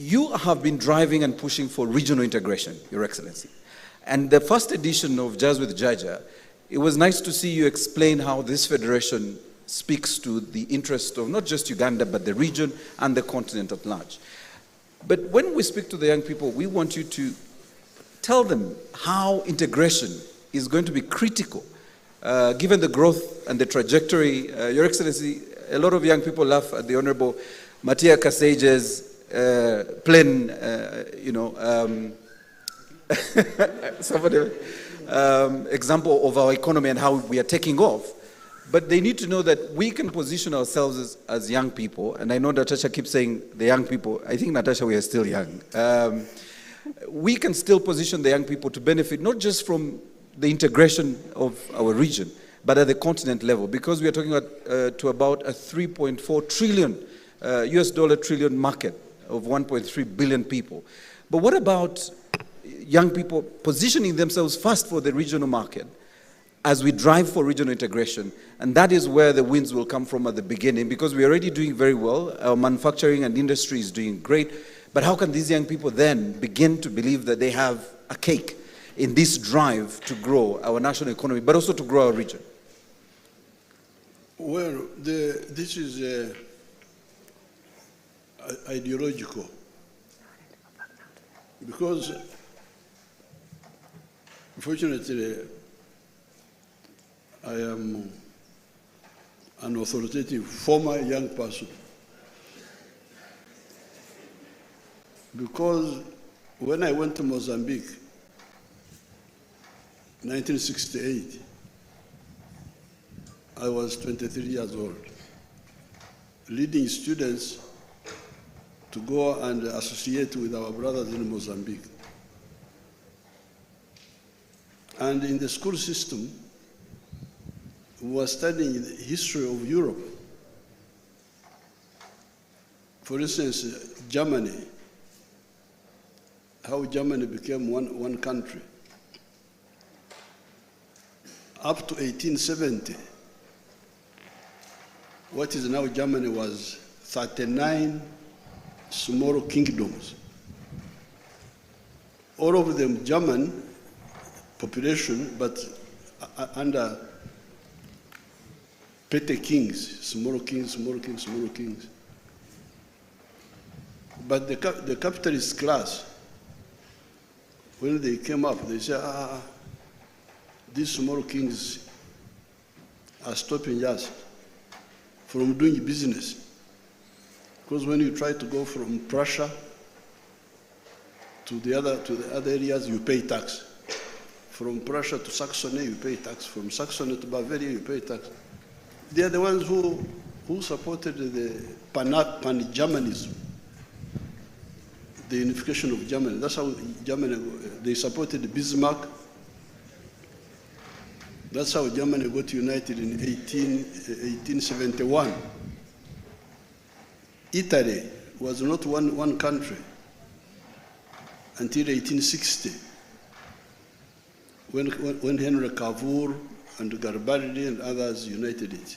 You have been driving and pushing for regional integration, Your Excellency. And the first edition of Jazz with Jaja, it was nice to see you explain how this federation speaks to the interest of not just Uganda, but the region and the continent at large. But when we speak to the young people, we want you to tell them how integration is going to be critical, given the growth and the trajectory. Your Excellency, a lot of young people laugh at the Honorable Matia Kasage's plain, example of our economy and how we are taking off. But they need to know that we can position ourselves as young people. And I know Natasha keeps saying the young people. I think, Natasha, we are still young. We can still position the young people to benefit not just from the integration of our region, but at the continent level, because we are talking to about a 3.4 trillion US dollar trillion market of 1.3 billion people. But what about young people positioning themselves first for the regional market as we drive for regional integration? And that is where the wins will come from at the beginning, because we're already doing very well. Our manufacturing and industry is doing great. But how can these young people then begin to believe that they have a cake in this drive to grow our national economy, but also to grow our region? Well, this is ideological, because unfortunately I am an authoritative former young person, because when I went to Mozambique, 1968, I was 23 years old, leading students to go and associate with our brothers in Mozambique. And in the school system, we were studying the history of Europe. For instance, Germany, how Germany became one country. Up to 1870, what is now Germany was 39 small kingdoms. All of them German population, but under petty kings, small kings, small kings, small kings. But the capitalist class, when they came up, they said, these small kings are stopping us from doing business. Because when you try to go from Prussia to the other areas, you pay tax. From Prussia to Saxony, you pay tax. From Saxony to Bavaria, you pay tax. They are the ones who supported the Pan-Germanism, the unification of Germany. That's how Germany, they supported Bismarck. That's how Germany got united in 1871. Italy was not one country until 1860, when Henry Cavour and Garibaldi and others united it.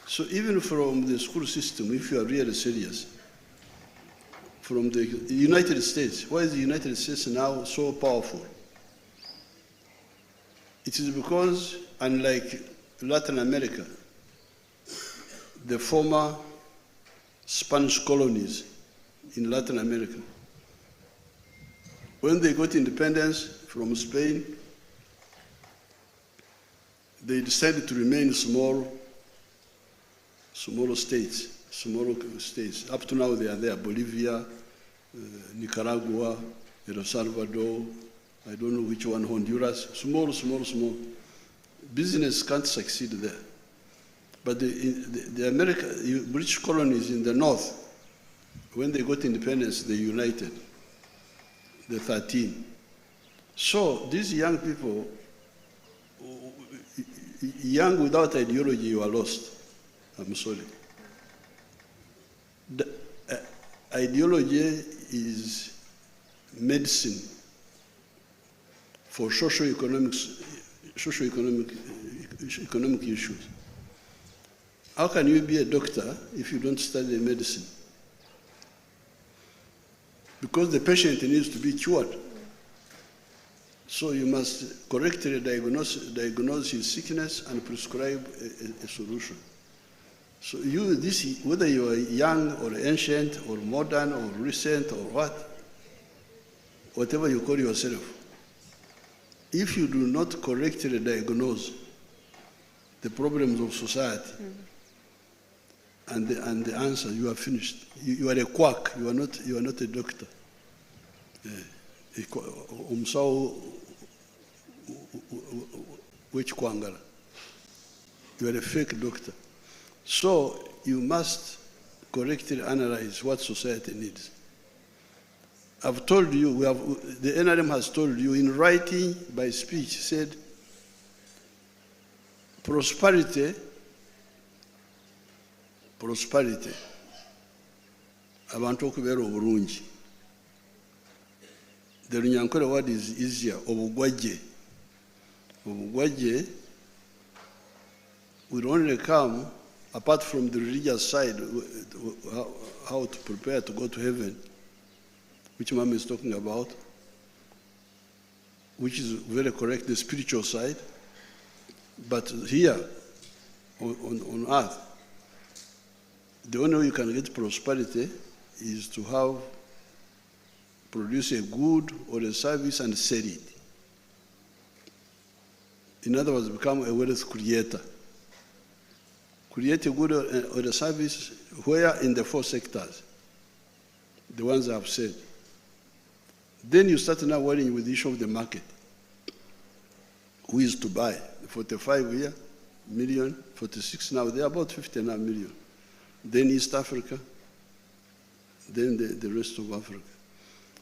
So even from the school system, if you are really serious, from the United States, why is the United States now so powerful? It is because, unlike Latin America, the former Spanish colonies in Latin America, when they got independence from Spain, they decided to remain small states. Up to now they are there, Bolivia, Nicaragua, El Salvador, I don't know which one, Honduras, small. Business can't succeed there. But the British colonies in the north, when they got independence, they united, the 13. So these young people, young without ideology, you are lost. I'm sorry. Ideology is medicine for socio-economic issues. How can you be a doctor if you don't study medicine? because the patient needs to be cured. So you must correctly diagnose his sickness and prescribe a solution. So whether you are young or ancient or modern or recent or whatever you call yourself, if you do not correctly diagnose the problems of society and the answer, you are finished. You are a quack. You are not a doctor. Which kwangala? You are a fake doctor. So you must correctly analyze what society needs. I've told you, the NRM has told you in writing, by speech, said prosperity, abantu okubeera obulungi. The Runyankore word is easier, obugwajje. Obugwajje will only come, apart from the religious side, how to prepare to go to heaven, which Mama is talking about, which is very correct, the spiritual side. But here, on earth, the only way you can get prosperity is to produce a good or a service and sell it. In other words, become a wealth creator. Create a good or a service where in the 4 sectors, the ones I have said. Then you start now worrying with the issue of the market. Who is to buy? 45 million, 46 now, they're about 59 million. Then East Africa, then the rest of Africa.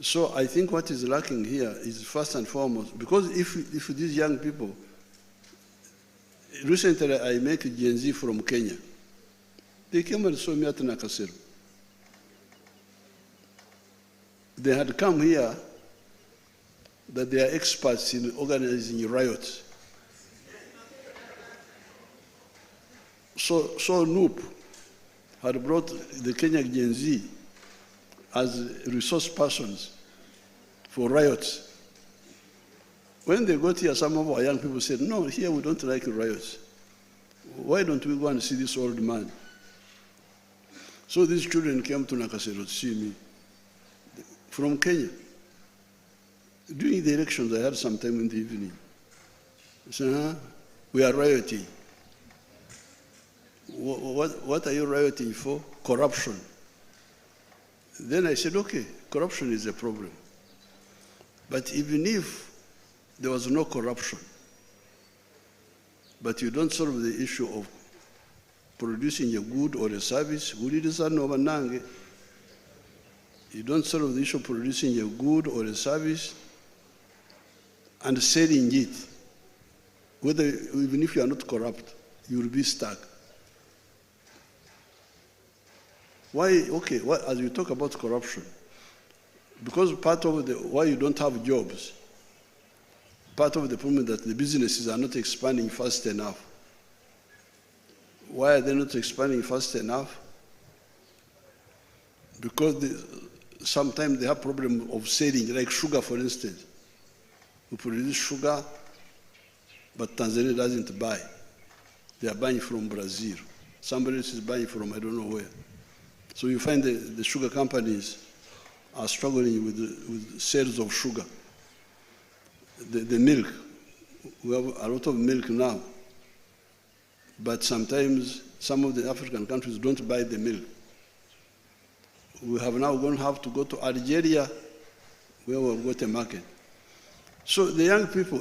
So I think what is lacking here is first and foremost, because if these young people, recently I met a Gen Z from Kenya. They came and saw me at Nakasero. They had come here that they are experts in organizing riots. So Noop had brought the Kenya Gen Z as resource persons for riots. When they got here, some of our young people said, no, here we don't like riots. Why don't we go and see this old man? So these children came to Nakasero to see me from Kenya. During the elections, I had some time in the evening. I said, we are rioting. What are you rioting for? Corruption. Then I said, okay, corruption is a problem. But even if there was no corruption, but you don't solve the issue of producing a good or a service, you don't solve the issue of producing a good or a service and selling it, even if you are not corrupt, you will be stuck. Why? Okay, as you talk about corruption, because part of why you don't have jobs, part of the problem is that the businesses are not expanding fast enough. Why are they not expanding fast enough? Because sometimes they have problem of selling, like sugar, for instance. We produce sugar, but Tanzania doesn't buy. They are buying from Brazil. Somebody else is buying from I don't know where. So you find the sugar companies are struggling with sales of sugar. The milk, we have a lot of milk now, but sometimes some of the African countries don't buy the milk. We have now going to have to go to Algeria, where we've got a market. So the young people,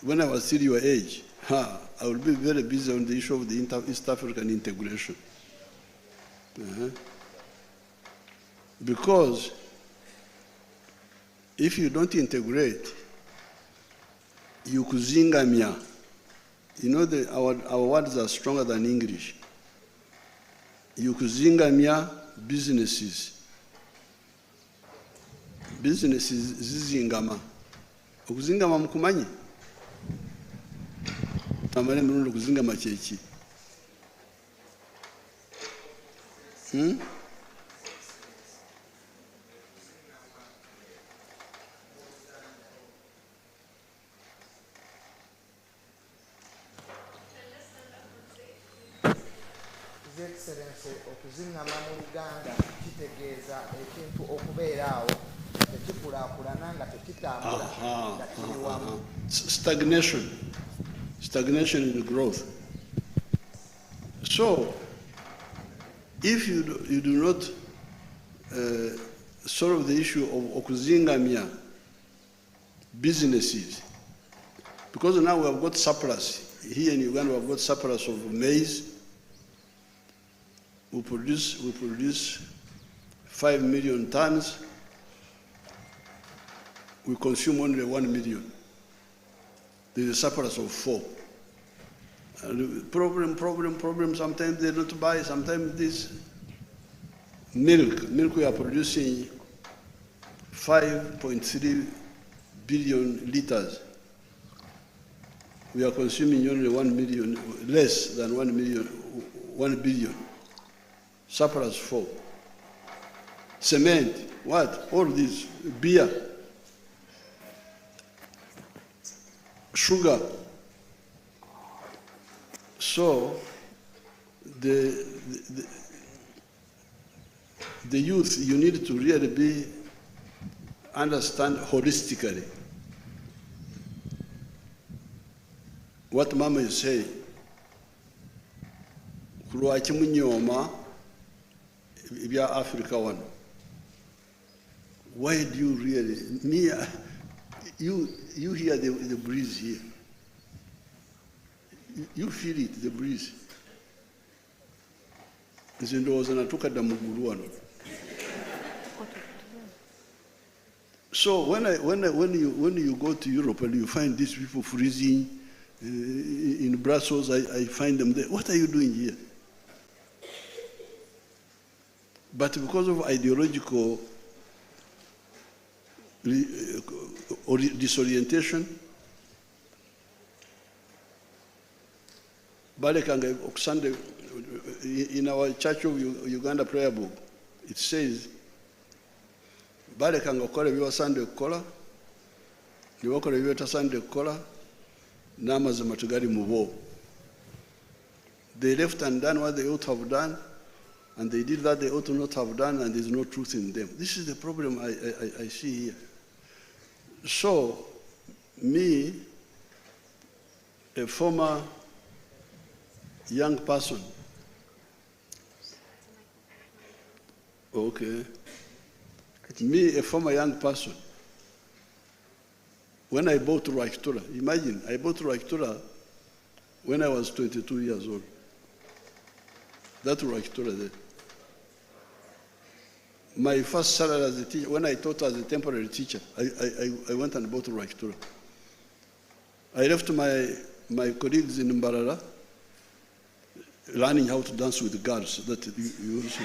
when I was still your age, I would be very busy on the issue of the East African integration. Because if you don't integrate, you kuzingamia. You know our words are stronger than English. You kuzingamia businesses. Businesses zizingama. Okuzingama mukumanyi? Tamale murundo kuzingama kyeki. Excellency okuzingama mu Uganda kitegeeza ekintu okubeeraawo tekikulaakulana nga tekitambula nga kiri wamu. Stagnation in growth. So, if you do not solve the issue of okuzingamia businesses, because now we have got surplus. Here in Uganda, we have got surplus of maize. We produce 5 million tons. We consume only 1 million. There is a surplus of 4. And problem. Sometimes they don't buy. Sometimes this milk we are producing 5.3 billion liters. We are consuming only 1 million, less than 1 billion. Surplus 4. Cement, what? All this, beer, sugar. So the youth, you need to really understand holistically what Mama is saying. Kulwaki munyoma ibya Africa one. Why do you really? You hear the breeze here. You feel it, the breeze. So when you go to Europe and you find these people freezing in Brussels, I find them there. What are you doing here? But because of ideological disorientation, in our Church of Uganda prayer book, it says, balekanga okukola ebya Sunday okukola, ne bakola ebya Sunday okukola, n'amazima tegali mu bo. They left and done what they ought to have done, and they did that they ought to not have done, and there's no truth in them. This is the problem I see here. So, me, a former young person, okay, me, a former young person, when I bought Rwakitura, imagine, I bought Rwakitura when I was 22 years old. That Rwakitura there. My first salary as a teacher, when I taught as a temporary teacher, I went and bought Rwakitura. I left my colleagues in Mbarara learning how to dance with the girls. That you also.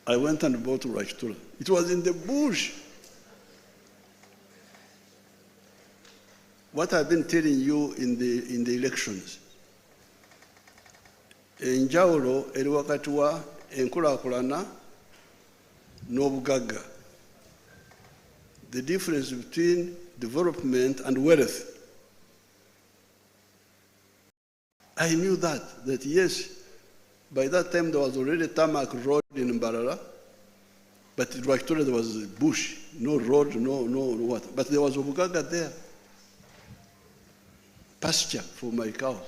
I went and bought Rwakitura. It was in the bush. What I've been telling you in the elections. Enjawulo eri wakati wa enkulaakulana n'obugagga. The difference between development and wealth. I knew that yes, by that time there was already tarmac road in Mbarara, but in Rwakitura there was a bush, no road, no what. But there was Obugaga there. Pasture for my cows.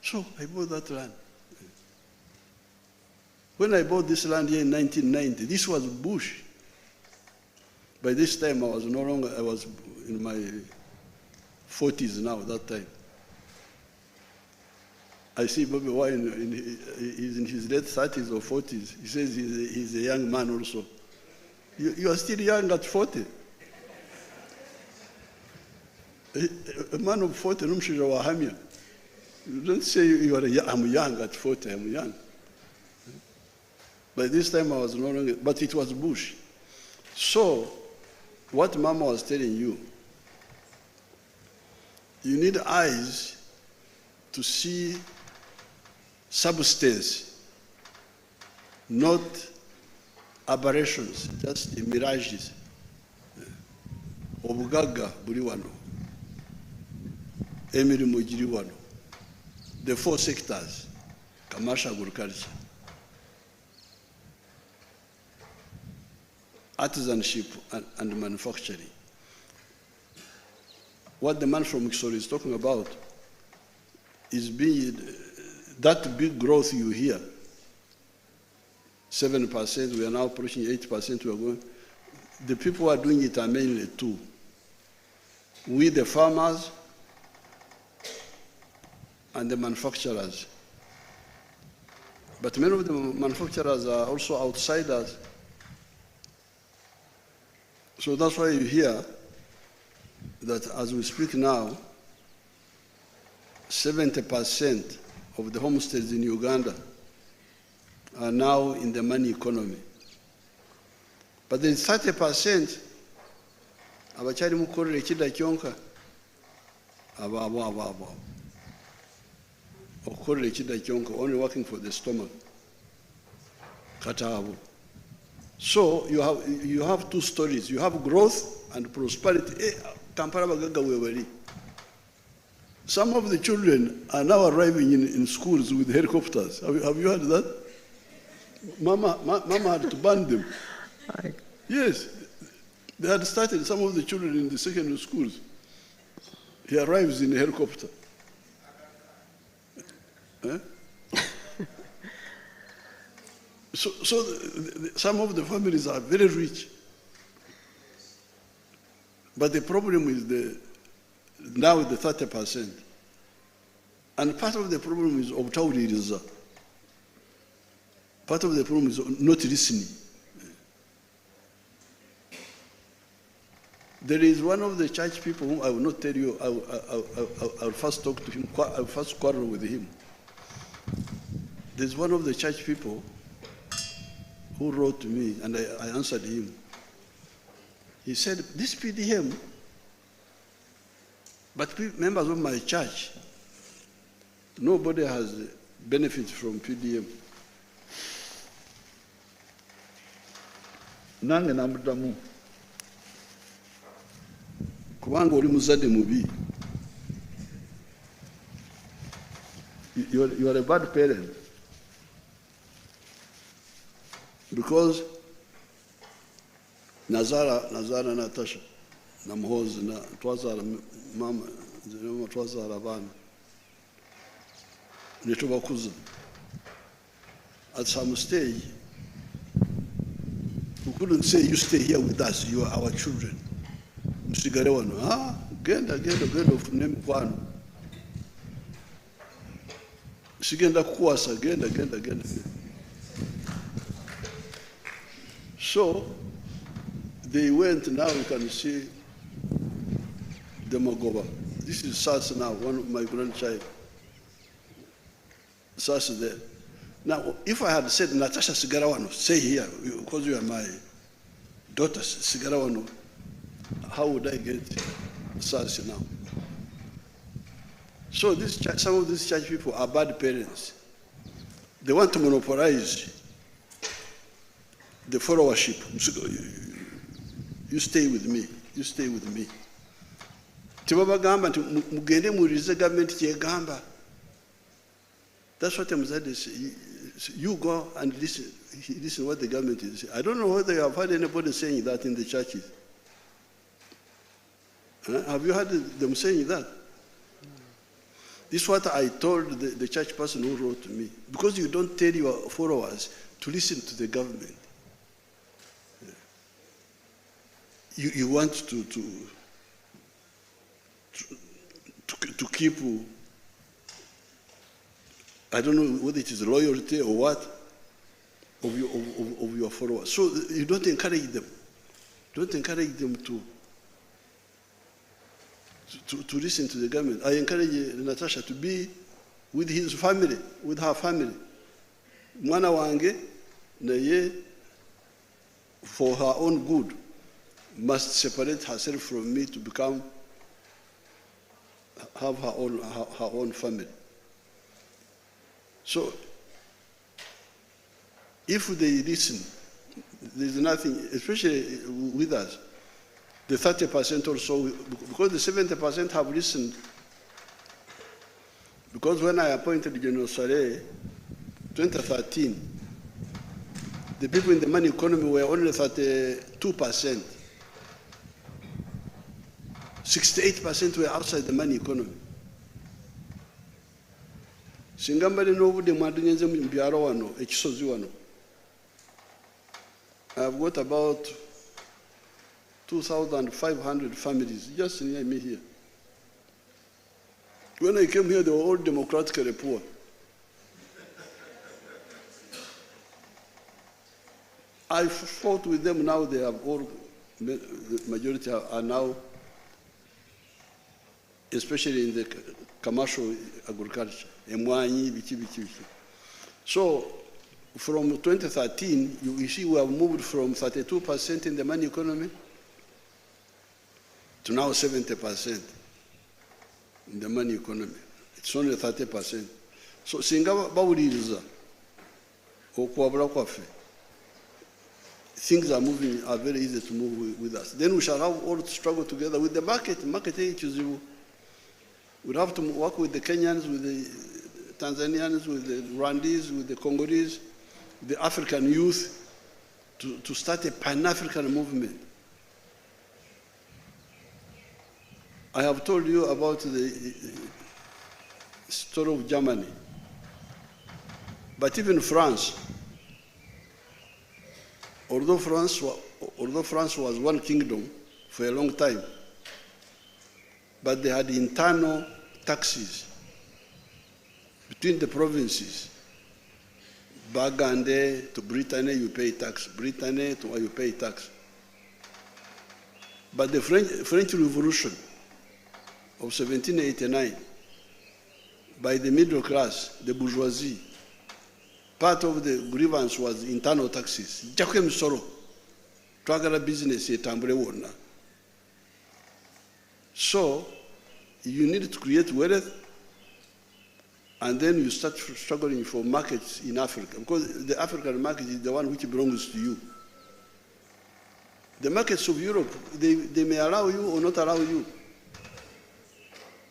So I bought that land. When I bought this land here in 1990, this was bush. By this time I was in my 40s now, that time. I see Bobby Wine, he's in his late 30s or 40s. He says he's a young man also. You are still young at 40. A man of 40, you don't say I'm young at 40, I'm young. By this time I was no longer, but it was bush. So, what Mama was telling you, you need eyes to see substance, not aberrations, just mirages. obugagga buli wano, emirimu giri wano. The 4 sectors, commercial agriculture, artisanship and manufacturing. What the man from Kisoro is talking about is that big growth you hear, 7%, we are now approaching 8%, we are going. The people who are doing it are mainly two. We, the farmers, and the manufacturers. But many of the manufacturers are also outsiders. So that's why you hear that as we speak now, 70% of the homesteads in Uganda are now in the money economy. But there is 30% abachari mukorere ekida kyonka abo okukorera ekida kyonka, only working for the stomach. Kataabo. So you have two stories. You have growth and prosperity. Kampala bagaga webali. Some of the children are now arriving in schools with helicopters. Have you heard that? Mama had to ban them. Yes, they had started, some of the children in the secondary schools. He arrives in a helicopter. So some of the families are very rich. But the problem is now the 30%. And part of the problem is obtauririza. Part of the problem is not listening. There is one of the church people whom I will not tell you, I'll first talk to him, I'll first quarrel with him. There's one of the church people who wrote to me, and I answered him. He said, this PDM, but members of my church, nobody has benefits from PDM. Nange namuddamu. Kubanga oli muzadde mubi. You are a bad parent. Because Nazara Natasha, Namhoz, Twazara Mama, Twazara Van, Nitubakuza. At some stage, we couldn't say, you stay here with us, you are our children. Musigare wano, genda ofune mukwano. Sigenda kukwasa, genda. So they went, now you can see the Magoba. This is Sas now, one of my grandchild. Sas there. Now, if I had said, Natasha Sigarawano, stay here, because you are my daughter, Sigarawano, how would I get Sas now? So some of these church people are bad parents. They want to monopolize the followership. You stay with me. Tibabagamba nti mugende mulize government kyegamba. That's what Mzade said. You go and listen what the government is saying. I don't know whether you have heard anybody saying that in the churches. Have you heard them saying that? This is what I told the church person who wrote to me. Because you don't tell your followers to listen to the government. You want to keep, I don't know whether it is loyalty or what, of your followers. So you don't encourage them. Don't encourage them to listen to the government. I encourage Natasha to be with his family, with her family. Mwana wange, naye, for her own good, must separate herself from me to have her own family. So, if they listen, there's nothing, especially with us, the 30% or so, because the 70% have listened. Because when I appointed General Saleh, 2013, the people in the money economy were only 32%. 68% were outside the money economy. Singambale n'obudde mwadunyenze mu byalo wano ekisozi wano. I've got about 2,500 families just near me here. When I came here, they were all democratically poor. I fought with them. Now they have all, the majority are now, especially in the commercial agriculture. So from 2013, you see we have moved from 32% in the money economy to now 70% in the money economy. It's only 30%. So singa bawuliriza okwabula kwaffe, things are very easy to move with us. Then we shall have all to struggle together with the market. Market is, we'll have to work with the Kenyans, with the Tanzanians, with the Rwandese, with the Congolese, the African youth, to start a Pan-African movement. I have told you about the story of Germany. But even France, although France was one kingdom for a long time, but they had internal taxes between the provinces. Bagande to Brittany, you pay tax. Brittany to you pay tax. But the French Revolution of 1789, by the middle class, the bourgeoisie, part of the grievance was internal taxes. Jakem soro, twagala business etambule wonna. So you need to create wealth, and then you start struggling for markets in Africa, because the African market is the one which belongs to you. The markets of Europe, they may allow you or not allow you.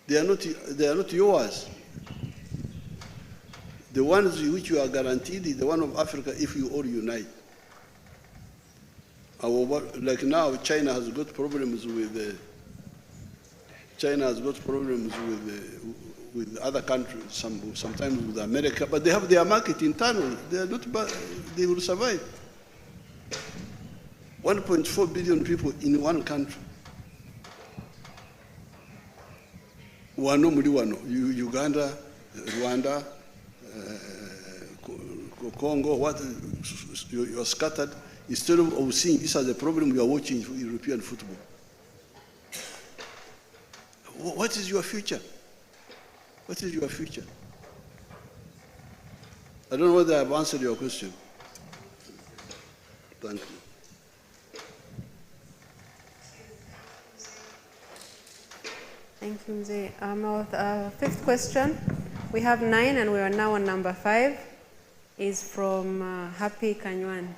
They are not yours. The ones which you are guaranteed is the one of Africa if you all unite. Like now, China has got problems with with other countries, sometimes with America, but they have their market internally. They are not bad. They will survive. 1.4 billion people in one country. Wano muri wano, Uganda, Rwanda, Congo, you are scattered. Instead of seeing this as a problem, you are watching European football. What is your future? What is your future? I don't know whether I've answered your question. Thank you. Thank you, Mzee. Our fifth question, we have 9 and we are now on number 5, is from Happy Kanywan.